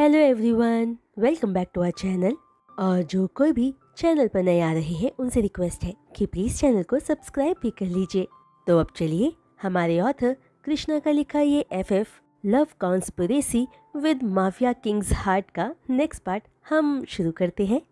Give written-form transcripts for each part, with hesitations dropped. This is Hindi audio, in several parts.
Hello everyone, welcome back to our channel. और जो कोई भी चैनल पर नए आ रहे हैं उनसे रिक्वेस्ट है कि प्लीज़ चैनल को सब्सक्राइब भी कर लीजिए। तो अब चलिए हमारे ऑथर कृष्णा का लिखा ये FF love conspiracy with mafia Kings heart का नेक्स्ट पार्ट हम शुरू करते हैं।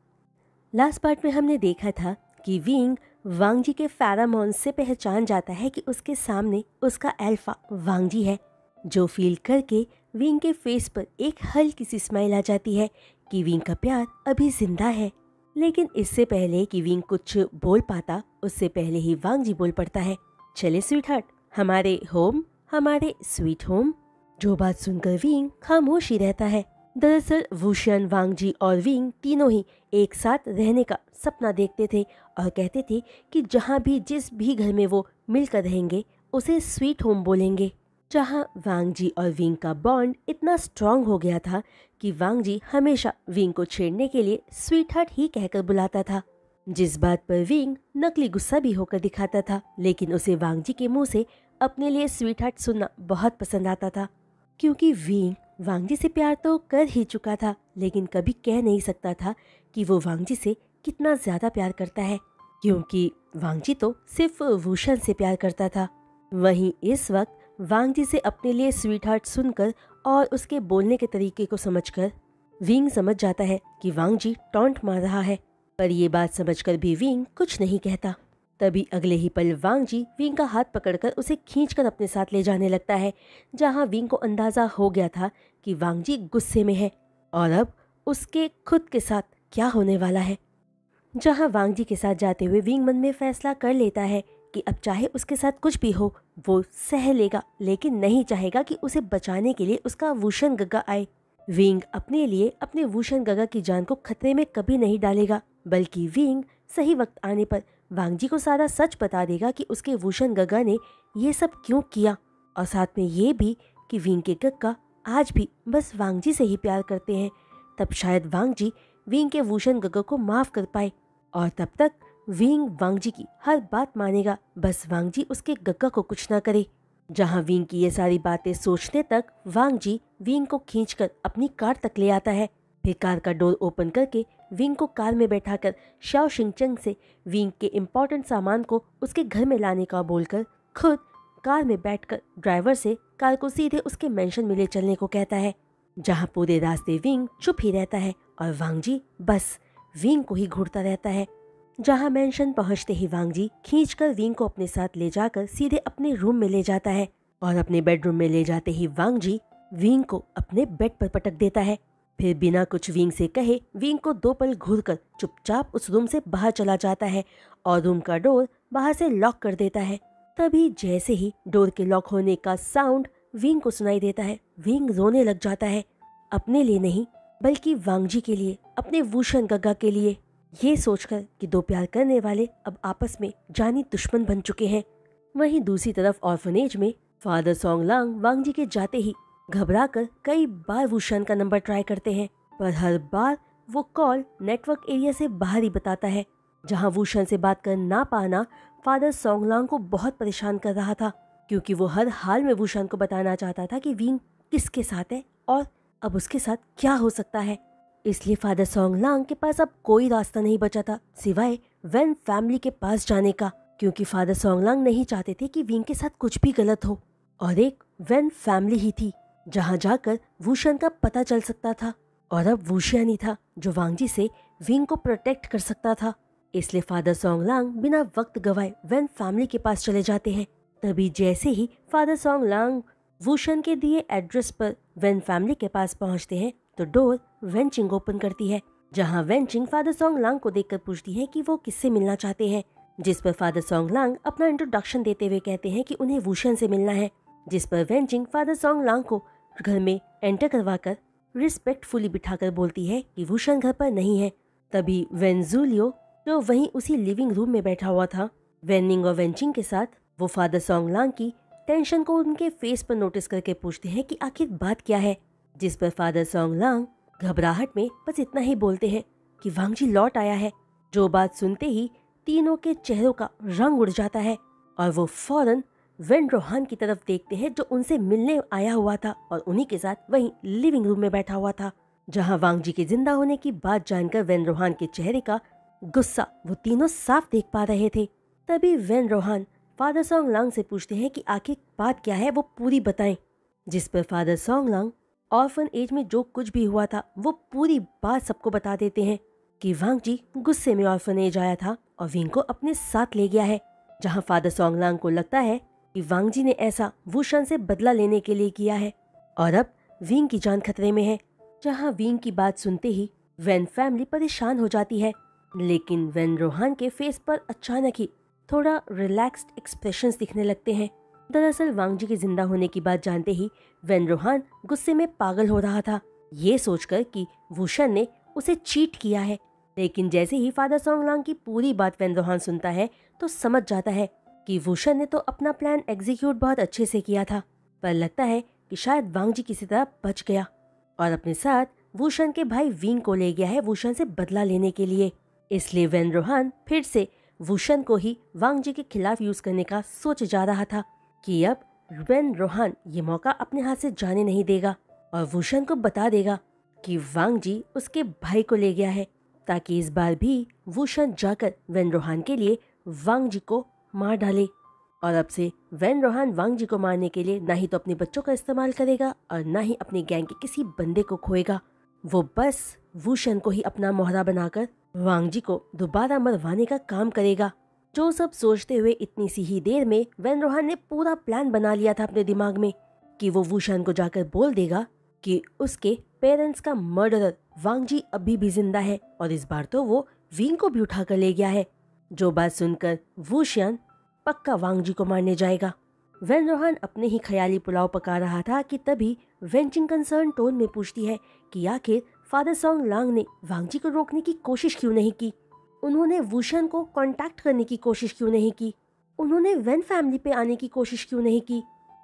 लास्ट पार्ट में हमने देखा था कि विंग वांगजी के फेरामोन से पहचान जाता है कि उसके सामने उसका अल्फा वांगजी है, जो फील करके विंग के फेस पर एक हल्की सी स्माइल आ जाती है कि विंग का प्यार अभी जिंदा है। लेकिन इससे पहले कि विंग कुछ बोल पाता, उससे पहले ही वांगजी बोल पड़ता है, चले स्वीट हार्ट, हमारे होम, हमारे स्वीट होम। जो बात सुनकर विंग खामोश ही रहता है। दरअसल वुशन, वांगजी और विंग तीनों ही एक साथ रहने का सपना देखते थे और कहते थे कि जहाँ भी जिस भी घर में वो मिलकर रहेंगे उसे स्वीट होम बोलेंगे। जहाँ वांगजी और विंग का बॉन्ड इतना स्ट्रांग हो गया था कि वांगजी हमेशा विंग को छेड़ने के लिए स्वीट हार्ट ही कहकर बुलाता था, जिस बात पर विंग नकली गुस्सा भी होकर दिखाता था। लेकिन उसे वांगजी के मुंह से अपने लिए स्वीट हार्ट सुनना बहुत पसंद आता था, क्योंकि विंग वांगजी से प्यार तो कर ही चुका था, लेकिन कभी कह नहीं सकता था कि वो वांगजी से कितना ज्यादा प्यार करता है, क्योंकि वांगजी तो सिर्फ वुशन से प्यार करता था। वहीं इस वक्त वांगजी से अपने लिए स्वीट हार्ट सुनकर और उसके बोलने के तरीके को समझकर विंग समझ जाता है कि वांगजी टॉन्ट मार रहा है, पर ये बात समझकर भी विंग कुछ नहीं कहता। तभी अगले ही पल वांगजी विंग का हाथ पकड़कर उसे खींचकर अपने साथ ले जाने लगता है, जहां विंग को अंदाजा हो गया था कि वांगजी गुस्से में है और अब उसके खुद के साथ क्या होने वाला है। जहां वांगजी के साथ जाते हुए विंग मन में फैसला कर लेता है कि अब चाहे उसके साथ कुछ भी हो वो सह लेगा, लेकिन नहीं चाहेगा कि उसे बचाने के लिए उसका वुशन गगा आए। विंग अपने लिए अपने वुशन गगा की जान को खतरे में कभी नहीं डालेगा, बल्कि विंग सही वक्त आने पर वांगजी को सारा सच बता देगा कि उसके वुशन गगा ने ये सब क्यों किया, और साथ में ये भी कि विंग के गगा आज भी बस वांगजी से ही प्यार करते हैं। तब शायद वांगजी विंग के वुशन गगा को माफ कर पाए और तब तक विंग वांगजी की हर बात मानेगा, बस वांगजी उसके गग्गा को कुछ ना करे। जहां विंग की ये सारी बातें सोचने तक वांगजी विंग को खींचकर अपनी कार तक ले आता है। फिर कार का डोर ओपन करके विंग को कार में बैठाकर शाओ शिंगचंग से विंग के इम्पोर्टेंट सामान को उसके घर में लाने का बोलकर खुद कार में बैठकर ड्राइवर से कार को सीधे उसके मेंशन में ले चलने को कहता है। जहां पूरे रास्ते विंग चुप ही रहता है और वांगजी बस विंग को ही घूरता रहता है। जहां मेंशन पहुंचते ही वांगजी खींचकर विंग को अपने साथ ले जाकर सीधे अपने रूम में ले जाता है और अपने बेडरूम में ले जाते ही वांगजी विंग को अपने बेड पर पटक देता है। फिर बिना कुछ विंग से कहे विंग को 2 पल घूरकर चुपचाप उस रूम से बाहर चला जाता है और रूम का डोर बाहर से लॉक कर देता है। तभी जैसे ही डोर के लॉक होने का साउंड विंग को सुनाई देता है, विंग रोने लग जाता है, अपने लिए नहीं बल्कि वांगजी के लिए, अपने वुशन गगा के लिए, ये सोचकर कि 2 प्यार करने वाले अब आपस में जानी दुश्मन बन चुके हैं। वहीं दूसरी तरफ ऑर्फनेज में फादर सोंगलांग वांगजी के जाते ही घबराकर कई बार वुशन का नंबर ट्राई करते हैं, पर हर बार वो कॉल नेटवर्क एरिया से बाहर ही बताता है। जहां वुशन से बात कर ना पाना फादर सोंगलांग को बहुत परेशान कर रहा था, क्योंकि वो हर हाल में वुशन को बताना चाहता था कि विंग किसके साथ है और अब उसके साथ क्या हो सकता है। इसलिए फादर सोंगलांग के पास अब कोई रास्ता नहीं बचा था सिवाय वेन फैमिली के पास जाने का, क्योंकि फादर सोंगलांग नहीं चाहते थे कि विंग के साथ कुछ भी गलत हो, और एक वेन फैमिली ही थी जहां जाकर वुशन का पता चल सकता था, और अब वुशियन ही था जो वांगजी से विंग को प्रोटेक्ट कर सकता था। इसलिए फादर सोंगलांग बिना वक्त गवाए वेन फैमिली के पास चले जाते हैं। तभी जैसे ही फादर सोंगलांग वुशन के दिए एड्रेस पर वेन फैमिली के पास पहुंचते हैं तो डोर वेंचिंग ओपन करती है, जहां वेंचिंग फादर सोंगलांग को देखकर पूछती है कि वो किससे मिलना चाहते हैं, जिस पर फादर सोंगलांग अपना इंट्रोडक्शन देते हुए कहते हैं कि उन्हें वुशन से मिलना है, जिस पर वेंचिंग फादर सोंगलांग को घर में एंटर करवाकर रिस्पेक्टफुली बिठाकर बोलती है कि वुशन घर पर नहीं है। तभी वेंजुलियो जो वहीं उसी लिविंग रूम में बैठा हुआ था वेनिंग और वेंचिंग के साथ, वो फादर सोंगलांग की टेंशन को उनके फेस पर नोटिस करके पूछते हैं कि आखिर बात क्या है, जिस पर फादर सोंगलांग घबराहट में बस इतना ही बोलते हैं कि वांगजी लौट आया है। जो बात सुनते ही तीनों के चेहरों का रंग उड़ जाता है और वो फौरन वेन रोहान की तरफ देखते हैं जो उनसे मिलने आया हुआ था और उन्हीं के साथ वहीं लिविंग रूम में बैठा हुआ था। जहां वांग जी के जिंदा होने की बात जानकर वेन रोहान के चेहरे का गुस्सा वो तीनों साफ देख पा रहे थे। तभी वेन रोहान फादर सोंगलांग से पूछते हैं कि आखिर बात क्या है, वो पूरी बताएं। जिस पर फादर सोंगलांग ऑर्फन एज में जो कुछ भी हुआ था वो पूरी बात सबको बता देते हैं कि वांग जी गुस्से में ऑर्फन एज आया था और विंग को अपने साथ ले गया है। जहां फादर सोंगलांग को लगता है कि वांग जी ने ऐसा वुशन से बदला लेने के लिए किया है और अब विंग की जान खतरे में है। जहां विंग की बात सुनते ही वेन फैमिली परेशान हो जाती है, लेकिन वेन रोहान के फेस पर अचानक ही थोड़ा रिलैक्स्ड एक्सप्रेशंस दिखने लगते हैं। दरअसल वांग जी के जिंदा होने की बात जानते ही वेन रोहान गुस्से में पागल हो रहा था, ये सोचकर कि वुशन ने उसे चीट किया है। लेकिन जैसे ही फादर सोंगलांग की पूरी बात वेन रोहान सुनता है तो समझ जाता है कि वुशन ने तो अपना प्लान एग्जीक्यूट बहुत अच्छे से किया था, पर लगता है कि शायद वांग जी किसी तरह बच गया और अपने साथ वुशन के भाई विंग को ले गया है वुशन से बदला लेने के लिए। इसलिए वेन रोहान फिर से वुशन को ही वांग जी के खिलाफ यूज करने का सोच जा रहा था कि अब वेन रोहान ये मौका अपने हाथ से जाने नहीं देगा और वुशन को बता देगा कि वांग जी उसके भाई को ले गया है, ताकि इस बार भी वुशन जाकर वेन रोहान के लिए वांग जी को मार डाले। और अब से वेन रोहान वांग जी को मारने के लिए ना ही तो अपने बच्चों का इस्तेमाल करेगा और ना ही अपने गैंग के किसी बंदे को खोएगा। वो बस वुशन को ही अपना मोहरा बनाकर वांग जी को दोबारा मरवाने का काम करेगा। जो सब सोचते हुए इतनी सी ही देर में वेन रोहान ने पूरा प्लान बना लिया था अपने दिमाग में कि वो वुशन को जाकर बोल देगा कि उसके पेरेंट्स का मर्डरर वांग जी अभी भी जिंदा है और इस बार तो वो विंग को भी उठा कर ले गया है। जो बात सुनकर वुशन पक्का वांग जी को मारने जाएगा। वेन रोहान अपने ही ख्याली पुलाव पका रहा था कि तभी वेंचिंग कंसर्न टोन में पूछती है कि आखिर फादर सोंगलांग ने वांग जी को रोकने की कोशिश क्यों नहीं की, उन्होंने वुशन को कांटेक्ट करने की कोशिश क्यों नहीं की, उन्होंने वेन फैमिली पे आने की कोशिश क्यों नहीं की।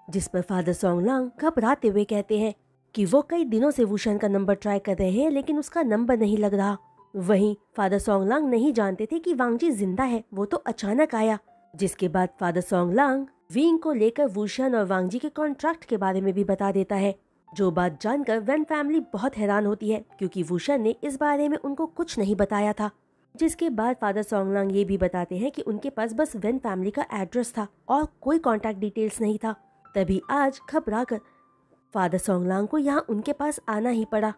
जिस पर फादर सोंगलांग घबराते हुए कहते हैं कि वो कई दिनों से वुशन का नंबर ट्राई कर रहे हैं लेकिन उसका नंबर नहीं लग रहा। वहीं फादर सोंगलांग नहीं जानते थे कि वांग जी जिंदा है, वो तो अचानक आया। जिसके बाद फादर सोंगलांग विंग को लेकर वुशन और वांग जी के कॉन्ट्रैक्ट के बारे में भी बता देता है। जो बात जानकर वेन फैमिली बहुत हैरान होती है क्योंकि वुशन ने इस बारे में उनको कुछ नहीं बताया था। जिसके बाद फादर सोंगलांग ये भी बताते हैं कि उनके पास बस वेन फैमिली का एड्रेस था और कोई कॉन्टैक्ट डिटेल्स नहीं था। तभी आज घबराकर फादर सोंगलांग को यहाँ उनके पास आना ही पड़ा।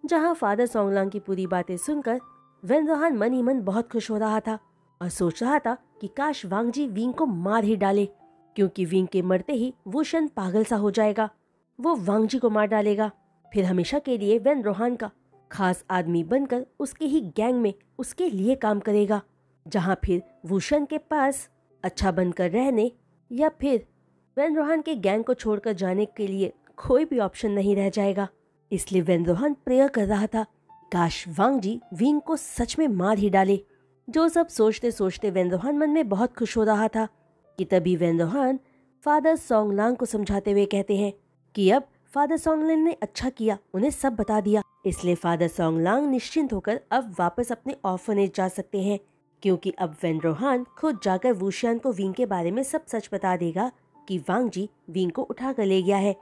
जहाँ फादर सोंगलांग की पूरी बातें सुनकर वेन रोहान मन ही मन बहुत खुश हो रहा था और सोच रहा था कि काश वांग जी विंग को मार ही डाले, क्योंकि विंग के मरते ही वुशन पागल सा हो जाएगा, वो वांग जी को मार डालेगा, फिर हमेशा के लिए वेन रोहान का खास आदमी बनकर उसके ही गैंग में उसके लिए काम करेगा, जहाँ फिर वुशन के पास अच्छा बनकर रहने या फिर वेन रोहान के गैंग को छोड़कर जाने के लिए कोई भी ऑप्शन नहीं रह जाएगा। इसलिए वेन रोहान प्रेयर कर रहा था काश वांग जी विंग को सच में मार ही डाले। जो सब सोचते सोचते वेन रोहान मन में बहुत खुश हो रहा था कि तभी वेन रोहान फादर सोंगलांग को समझाते हुए कहते हैं कि अब फादर सोंगलांग ने अच्छा किया, उन्हें सब बता दिया, इसलिए फादर सोंगलांग निश्चिंत होकर अब वापस अपने ऑर्फनेज जा सकते हैं, क्योंकि अब वेन रोहान खुद जाकर वुशन को विंग के बारे में सब सच बता देगा कि वांग जी विंग को उठा कर ले गया है,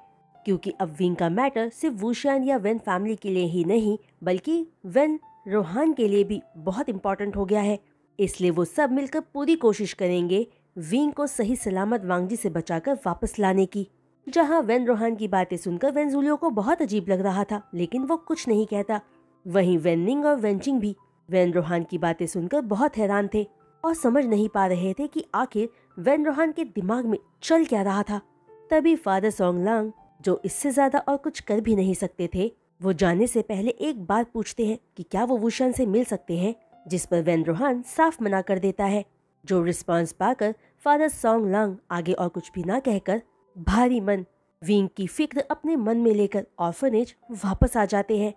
क्योंकि अब विंग का मैटर सिर्फ वुशन या वेन फैमिली के लिए ही नहीं बल्कि वेन रोहान के लिए भी बहुत इम्पोर्टेंट हो गया है। इसलिए वो सब मिलकर पूरी कोशिश करेंगे विंग को सही सलामत वांग जी से बचाकर वापस लाने की। जहां वेन रोहान की बातें सुनकर वेन जुलियो को बहुत अजीब लग रहा था लेकिन वो कुछ नहीं कहता। वहीं वेनिंग और वेंचिंग भी वेन रोहान की बातें सुनकर बहुत हैरान थे और समझ नहीं पा रहे थे कि आखिर वेन रोहान के दिमाग में चल क्या रहा था। तभी फादर सोंगलांग, जो इससे ज्यादा और कुछ कर भी नहीं सकते थे, वो जाने से पहले एक बात पूछते हैं कि क्या वो वुशन से मिल सकते हैं, जिस पर वेन रोहान साफ मना कर देता है। जो रिस्पांस पाकर फादर सोंगलांग आगे और कुछ भी ना कहकर भारी मन विंग की फिक्र अपने मन में लेकर ऑर्फनेज वापस आ जाते हैं।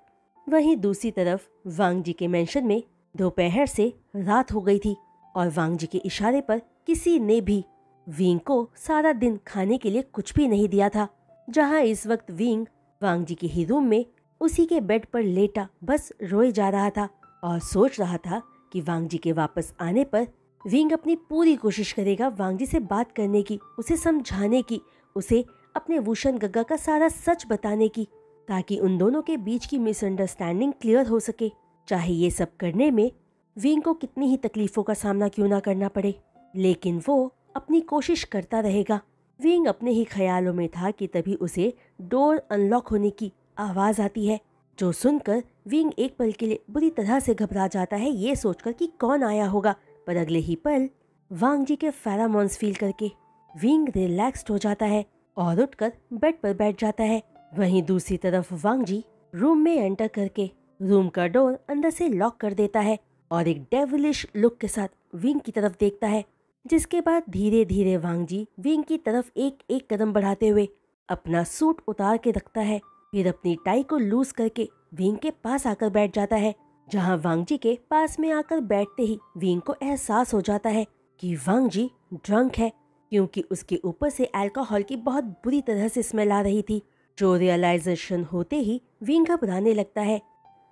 वहीं दूसरी तरफ वांग जी के मेंशन में दोपहर से रात हो गई थी और वांग जी के इशारे पर किसी ने भी विंग को सारा दिन खाने के लिए कुछ भी नहीं दिया था। जहां इस वक्त विंग वांग जी के ही रूम में उसी के बेड पर लेटा बस रोए जा रहा था और सोच रहा था कि वांग जी के वापस आने पर विंग अपनी पूरी कोशिश करेगा वांग जी से बात करने की, उसे समझाने की, उसे अपने वुशन गग्गा का सारा सच बताने की। ताकि उन दोनों के बीच की मिसअंडरस्टैंडिंग क्लियर हो सके, चाहे ये सब करने में विंग को कितनी ही तकलीफों का सामना क्यों ना करना पड़े। लेकिन वो अपनी कोशिश करता रहेगा। विंग अपने ही ख्यालों में था कि तभी उसे डोर अनलॉक होने की आवाज आती है, जो सुनकर विंग एक पल के लिए बुरी तरह से घबरा जाता है, ये सोचकर कि कौन आया होगा। पर अगले ही पल वांग जी के फेरामोन्स फील करके विंग रिलैक्स्ड हो जाता है और उठकर बेड पर बैठ जाता है। वहीं दूसरी तरफ वांग जी रूम में एंटर करके रूम का डोर अंदर से लॉक कर देता है और एक डेविलिश लुक के साथ विंग की तरफ देखता है, जिसके बाद धीरे धीरे वांग जी विंग की तरफ एक एक कदम बढ़ाते हुए अपना सूट उतार के रखता है। फिर अपनी टाई को लूज करके विंग के पास आकर बैठ जाता है, जहां वांग जी के पास में आकर बैठते ही विंग को एहसास हो जाता है कि वांग जी ड्रंक है, क्योंकि उसके ऊपर से अल्कोहल की बहुत बुरी तरह से स्मेल आ रही थी। जो रियलाइजेशन होते ही विंग घबराने लगता है,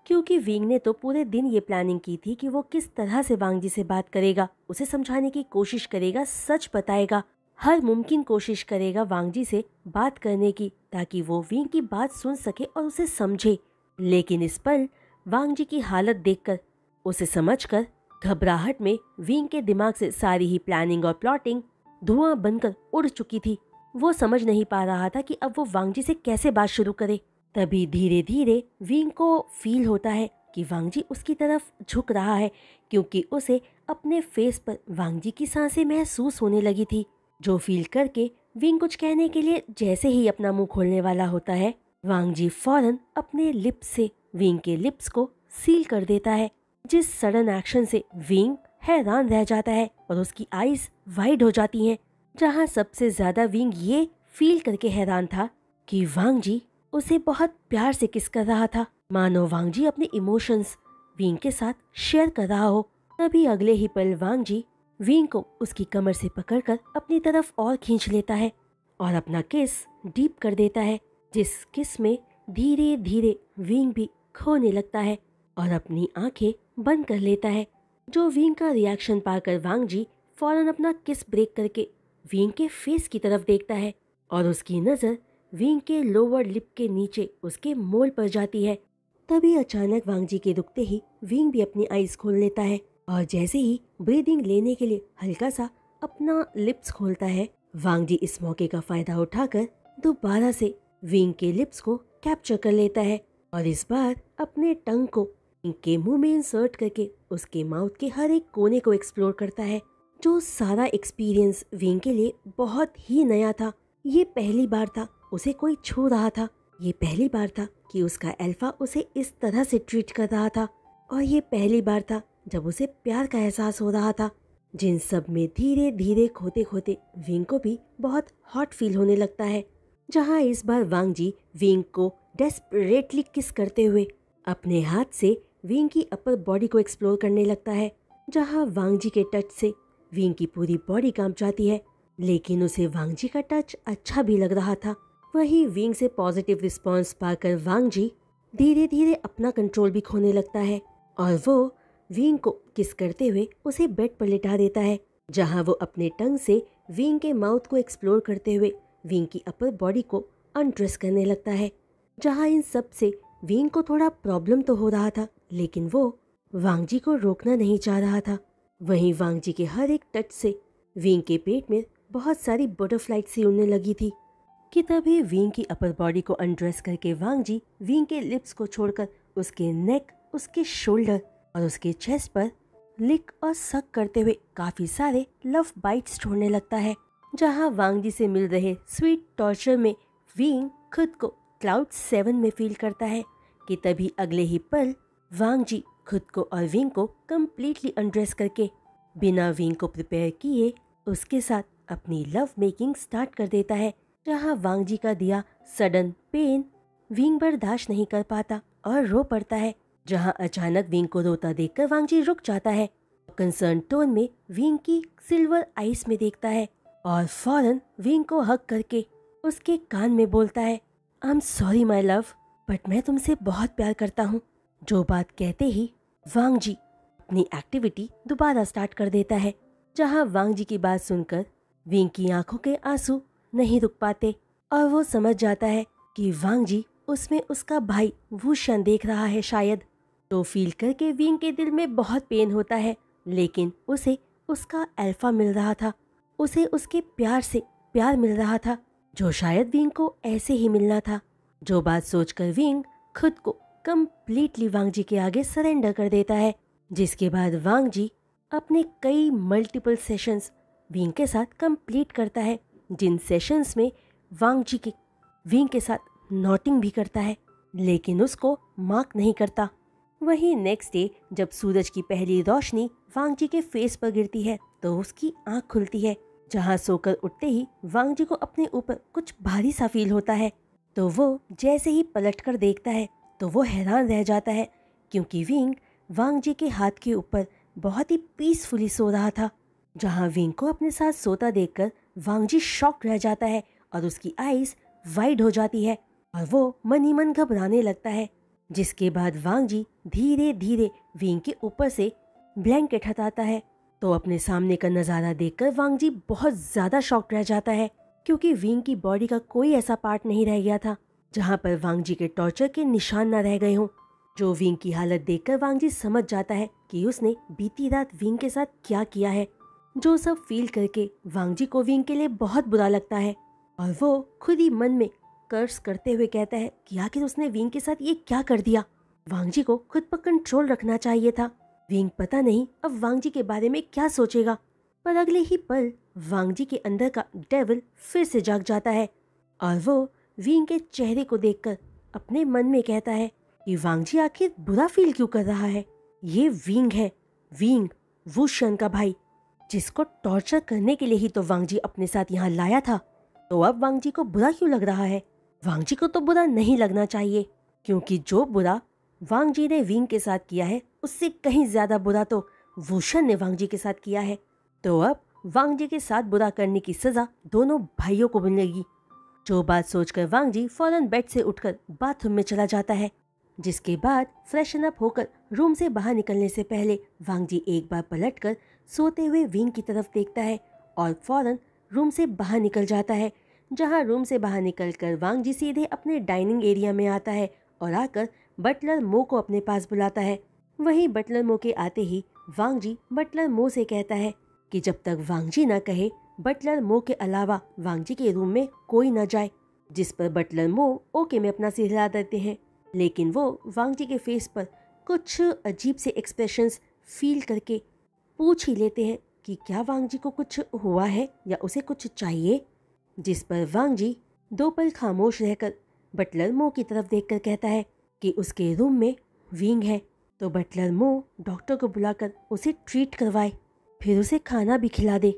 क्योंकि विंग ने तो पूरे दिन ये प्लानिंग की थी कि वो किस तरह से वांग जी से बात करेगा, उसे समझाने की कोशिश करेगा, सच बताएगा, हर मुमकिन कोशिश करेगा वांग जी से बात करने की, ताकि वो विंग की बात सुन सके और उसे समझे। लेकिन इस पल वांग जी की हालत देखकर, उसे समझकर घबराहट में विंग के दिमाग से सारी ही प्लानिंग और प्लॉटिंग धुआं बनकर उड़ चुकी थी। वो समझ नहीं पा रहा था कि अब वो वांग जी से कैसे बात शुरू करे। तभी धीरे धीरे विंग को फील होता है कि वांग जी उसकी तरफ झुक रहा है, क्योंकि उसे अपने फेस पर वांग जी की सांसें महसूस होने लगी थी। जो फील करके विंग कुछ कहने के लिए जैसे ही अपना मुंह खोलने वाला होता है, वांग जी फौरन अपने लिप्स से विंग के लिप्स को सील कर देता है, जिस सडन एक्शन से विंग हैरान रह जाता है और उसकी आईज वाइड हो जाती हैं। जहां सबसे ज्यादा विंग ये फील करके हैरान था कि वांग जी उसे बहुत प्यार से किस कर रहा था, मानो वांग जी अपने इमोशंस विंग के साथ शेयर कर रहा हो। तभी अगले ही पल वांग जी विंग को उसकी कमर से पकड़कर अपनी तरफ और खींच लेता है और अपना किस डीप कर देता है, जिस किस में धीरे धीरे विंग भी खोने लगता है और अपनी आंखें बंद कर लेता है। जो विंग का रिएक्शन पाकर वांग जी फौरन अपना किस ब्रेक करके विंग के फेस की तरफ देखता है और उसकी नजर विंग के लोअर लिप के नीचे उसके मोल पर जाती है। तभी अचानक वांग जी के रुकते ही विंग भी अपनी आईज खोल लेता है और जैसे ही ब्रीदिंग लेने के लिए हल्का सा अपना लिप्स खोलता है, वांग जी इस मौके का फायदा उठाकर दोबारा से विंग के लिप्स को कैप्चर कर लेता है और इस बार अपने टंग को विंग के मुंह में इंसर्ट करके उसके माउथ के हर एक कोने को एक्सप्लोर करता है। जो सारा एक्सपीरियंस विंग के लिए बहुत ही नया था। ये पहली बार था उसे कोई छू रहा था, ये पहली बार था कि उसका अल्फा उसे इस तरह से ट्रीट कर रहा था, और ये पहली बार था जब उसे प्यार का एहसास हो रहा था। जिन सब में धीरे धीरे खोते खोते विंग को भी बहुत हॉट फील होने लगता है, जहां इस बार वांग जी विंग को डेस्परेटली किस करते हुए अपने हाथ से विंग की अपर बॉडी को एक्सप्लोर करने लगता है, जहां वांग जी के टच से विंग की पूरी बॉडी कांप जाती है। लेकिन उसे वांग जी का टच अच्छा भी लग रहा था। वही विंग से पॉजिटिव रिस्पांस पाकर वांग जी धीरे धीरे अपना कंट्रोल भी खोने लगता है और वो विंग को किस करते हुए उसे बेड पर लिटा देता है, जहां वो अपने टंग से विंग के माउथ को एक्सप्लोर करते हुए विंग की अपर बॉडी को अनड्रेस करने लगता है। जहां इन सब से विंग को थोड़ा प्रॉब्लम तो हो रहा था, लेकिन वो वांग जी को रोकना नहीं चाह रहा था। वहीं वांग जी के हर एक टच से विंग के पेट में बहुत सारी बटरफ्लाइट सी उड़ने लगी थी कि तभी विंग की अपर बॉडी को अनड्रेस करके वांग जी विंग के लिप्स को छोड़कर उसके नेक, उसके शोल्डर और उसके चेस्ट पर लिक और सक करते हुए काफी सारे लव बाइट्स छोड़ने लगता है। जहां वांग जी से मिल रहे स्वीट टॉर्चर में विंग खुद को क्लाउड 7 में फील करता है कि तभी अगले ही पल वांग जी खुद को और विंग को कम्प्लीटली अनड्रेस करके बिना विंग को प्रिपेयर किए उसके साथ अपनी लव मेकिंग स्टार्ट कर देता है। जहां वांग जी का दिया सडन पेन विंग बर्दाश्त नहीं कर पाता और रो पड़ता है, जहां अचानक विंग को रोता देखकर वांग जी रुक जाता है, कंसर्न टोन में विंग की सिल्वर आइस में देखता है और फौरन विंग को हग करके उसके कान में बोलता है, I am sorry my love, but मैं तुमसे बहुत प्यार करता हूँ। जो बात कहते ही वांग जी अपनी एक्टिविटी दोबारा स्टार्ट कर देता है, जहां वांग जी की बात सुनकर विंग की आंखों के आंसू नहीं रुक पाते और वो समझ जाता है कि वांग जी उसमें उसका भाई वूशन देख रहा है शायद। तो फील करके विंग के दिल में बहुत पेन होता है, लेकिन उसे उसका अल्फा मिल रहा था, उसे उसके प्यार से प्यार मिल रहा था जो शायद विंग को ऐसे ही मिलना था। जो बात सोचकर विंग खुद को कंप्लीटली वांग जी के आगे सरेंडर कर देता है, जिसके बाद वांग जी अपने कई मल्टीपल सेशंस विंग के साथ कंप्लीट करता है, जिन सेशंस में वांग जी के विंग के साथ नोटिंग भी करता है, लेकिन उसको मार्क नहीं करता। वहीं नेक्स्ट डे जब सूरज की पहली रोशनी वांग जी के फेस पर गिरती है तो उसकी आंख खुलती है। जहां सोकर उठते ही वांग जी को अपने ऊपर कुछ भारी सा फील होता है। तो वो जैसे ही पलटकर देखता है तो वो हैरान रह जाता है, क्योंकि विंग वांग जी के हाथ के ऊपर बहुत ही पीसफुली सो रहा था। जहां विंग को अपने साथ सोता देखकर वांग जी शॉक रह जाता है और उसकी आईज वाइड हो जाती है और वो मन ही मन घबराने लगता है। जिसके बाद वांग जी धीरे धीरे विंग के ऊपर से ब्लैंकेट हटाता है। तो अपने सामने का नज़ारा देखकर वांग जी बहुत ज़्यादा शॉक्ड रह जाता है, क्योंकि विंग की बॉडी का कोई ऐसा पार्ट नहीं रह गया था जहां पर वांग जी के टॉर्चर के निशान न रह गए हों। जो विंग की हालत देखकर वांग जी समझ जाता है कि उसने बीती रात विंग के साथ क्या किया है। जो सब फील करके वांग जी को विंग के लिए बहुत बुरा लगता है और वो खुद ही मन में कर्स करते हुए कहता है कि आखिर उसने विंग के साथ ये क्या कर दिया। वांग जी को खुद पर कंट्रोल रखना चाहिए था। विंग पता नहीं अब वांग जी के बारे में क्या सोचेगा, पर अगले ही पल वांग जी के अंदर का डेविल फिर से जाग जाता है और वो विंग के चेहरे को देखकर अपने मन में कहता है कि वांग जी आखिर बुरा फील क्यों कर रहा है। ये विंग है, विंग वूशन का भाई, जिसको टॉर्चर करने के लिए ही तो वांग जी अपने साथ यहाँ लाया था। तो अब वांग जी को बुरा क्यों लग रहा है? वांग जी को तो बुरा नहीं लगना चाहिए, क्योंकि जो बुरा वांग जी ने विंग के साथ किया है उससे कहीं ज्यादा बुरा तो वूशन ने वांग जी के साथ किया है। तो अब वांग जी के साथ बुरा करने की सजा दोनों भाइयों को मिलेगी। जो बात सोचकर वांग जी फौरन बेड से उठकर बाथरूम में चला जाता है, जिसके बाद फ्रेशन अप होकर रूम से बाहर निकलने से पहले वांग जी एक बार पलटकर सोते हुए विंग की तरफ देखता है और फौरन रूम से बाहर निकल जाता है। जहां रूम से बाहर निकलकर वांग जी सीधे अपने डाइनिंग एरिया में आता है और आकर बटलर मो को अपने पास बुलाता है। वहीं बटलर मो के आते ही वांग जी बटलर मो से कहता है कि जब तक वांग जी न कहे बटलर मो के अलावा वांग जी के रूम में कोई न जाए। जिस पर बटलर मो ओके में अपना सिर हिला देते हैं, लेकिन वो वांग जी के फेस पर कुछ अजीब से एक्सप्रेशंस फील करके पूछ ही लेते हैं कि क्या वांग जी को कुछ हुआ है या उसे कुछ चाहिए। जिस पर वांग जी दो पल खामोश रहकर बटलर मो की तरफ देखकर कहता है कि उसके रूम में विंग है, तो बटलर मो डॉक्टर को बुलाकर उसे ट्रीट करवाए, फिर उसे खाना भी खिला दे,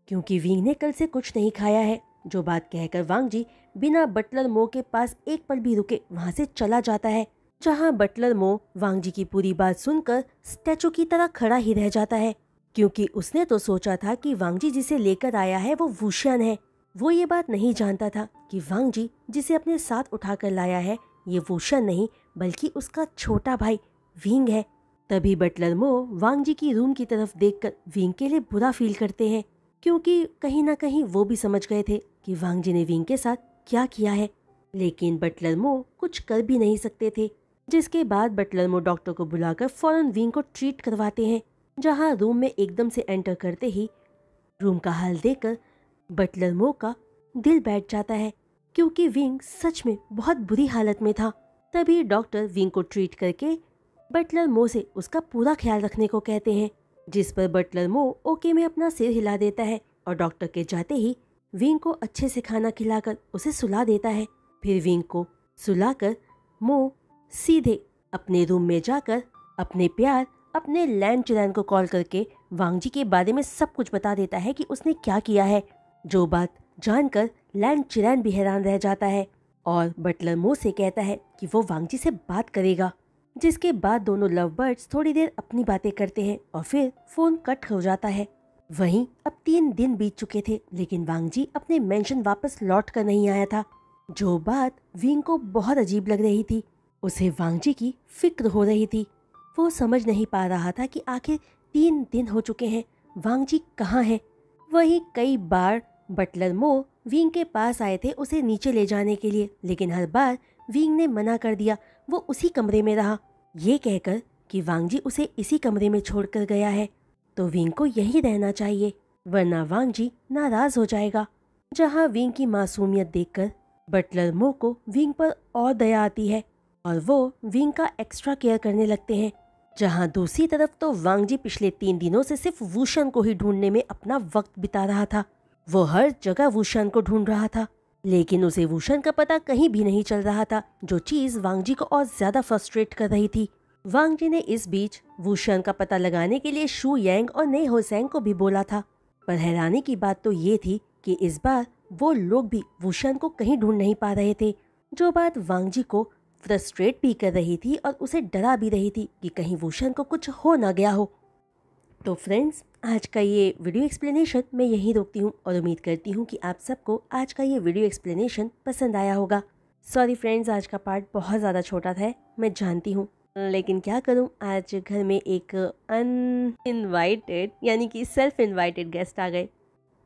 क्योंकि विंग ने कल से कुछ नहीं खाया है। जो बात कहकर वांग जी बिना बटलर मो के पास एक पल भी रुके वहां से चला जाता है। जहां बटलर मो वांग जी की पूरी बात सुनकर स्टैचू की तरह खड़ा ही रह जाता है, क्योंकि उसने तो सोचा था कि वांग जी जिसे लेकर आया है वो वूशन है। वो ये बात नहीं जानता था कि वांग जी जिसे अपने साथ उठाकर लाया है ये वूशन नहीं बल्कि उसका छोटा भाई विंग है। तभी बटलर मो वांग जी की रूम की तरफ देखकर विंग के लिए बुरा फील करते हैं, क्योंकि कहीं ना कहीं वो भी समझ गए थे कि वांग जी ने विंग के साथ क्या किया है, लेकिन बटलर मो कुछ कर भी नहीं सकते थे। जिसके बाद बटलर मो डॉक्टर को बुलाकर फौरन विंग को ट्रीट करवाते हैं। जहां रूम में एकदम से एंटर करते ही रूम का हाल देखकर बटलर मो का दिल बैठ जाता है, क्योंकि विंग सच में बहुत बुरी हालत में था। तभी डॉक्टर विंग को ट्रीट करके बटलर मो से उसका पूरा ख्याल रखने को कहते हैं। जिस पर बटलर मो ओके में अपना सिर हिला देता है और डॉक्टर के जाते ही विंग को अच्छे से खाना खिलाकर उसे सुला देता है। फिर विंग को सुलाकर मो सीधे अपने रूम में जाकर अपने प्यार अपने लैंड चिरैन को कॉल करके वांग जी के बारे में सब कुछ बता देता है कि उसने क्या किया है। जो बात जानकर लैंड चिरैन भी हैरान रह जाता है और बटलर मो से कहता है कि वो वांग जी से बात करेगा। जिसके बाद दोनों लव बर्ड्स थोड़ी देर अपनी बातें करते हैं और फिर फोन कट हो जाता है। वहीं अब 3 दिन बीत चुके थे, लेकिन वांग जी अपने मेंशन वापस लौट कर नहीं आया था। जो बात विंग को बहुत अजीब लग रही थी, उसे वांग जी की फिक्र हो रही थी। वो समझ नहीं पा रहा था कि आखिर 3 दिन हो चुके हैं, वांग जी कहाँ हैं। वहीं कई बार बटलर मो विंग के पास आए थे उसे नीचे ले जाने के लिए, लेकिन हर बार विंग ने मना कर दिया, वो उसी कमरे में रहा, ये कहकर कि वांग जी उसे इसी कमरे में छोड़कर गया है तो विंग को यहीं रहना चाहिए, वरना वांग जी नाराज हो जाएगा। जहाँ विंग की मासूमियत देखकर बटलर मो को विंग पर और दया आती है और वो विंग का एक्स्ट्रा केयर करने लगते हैं। जहाँ दूसरी तरफ तो वांग जी पिछले 3 दिनों से सिर्फ वूशन को ही ढूंढने में अपना वक्त बिता रहा था। वो हर जगह वूशन को ढूंढ रहा था, लेकिन उसे वूशन का पता कहीं भी नहीं चल रहा था, जो चीज वांग जी को और ज्यादा फ्रस्ट्रेट कर रही थी। वांग जी ने इस बीच वूशन का पता लगाने के लिए शू यांग और ने होसेंग को भी बोला था, पर हैरानी की बात तो ये थी कि इस बार वो लोग भी वूशन को कहीं ढूंढ नहीं पा रहे थे, जो बात वांग जी को फ्रस्ट्रेट भी कर रही थी और उसे डरा भी रही थी कि कहीं वूशन को कुछ हो ना गया हो। तो फ्रेंड्स, आज का ये वीडियो एक्सप्लेनेशन मैं यहीं रोकती हूँ और उम्मीद करती हूँ कि आप सबको आज का ये वीडियो एक्सप्लेनेशन पसंद आया होगा। सॉरी फ्रेंड्स, आज का पार्ट बहुत ज़्यादा छोटा था, मैं जानती हूँ, लेकिन क्या करूँ, आज घर में एक अनइनवाइटेड यानी कि सेल्फ इनवाइटेड गेस्ट आ गए,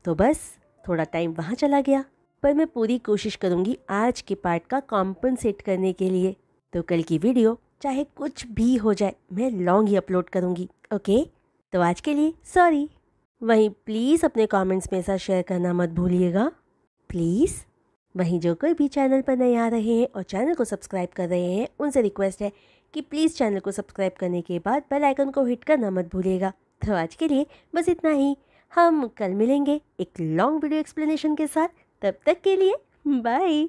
तो बस थोड़ा टाइम वहाँ चला गया। पर मैं पूरी कोशिश करूँगी आज के पार्ट का कॉम्पनसेट करने के लिए, तो कल की वीडियो चाहे कुछ भी हो जाए मैं लॉन्ग ही अपलोड करूँगी। ओके, तो आज के लिए सॉरी। वहीं प्लीज़ अपने कमेंट्स में ऐसा शेयर करना मत भूलिएगा, प्लीज़। वहीं जो कोई भी चैनल पर नए आ रहे हैं और चैनल को सब्सक्राइब कर रहे हैं, उनसे रिक्वेस्ट है कि प्लीज़ चैनल को सब्सक्राइब करने के बाद बेल आइकन को हिट करना मत भूलिएगा। तो आज के लिए बस इतना ही, हम कल मिलेंगे एक लॉन्ग वीडियो एक्सप्लेनेशन के साथ। तब तक के लिए बाय।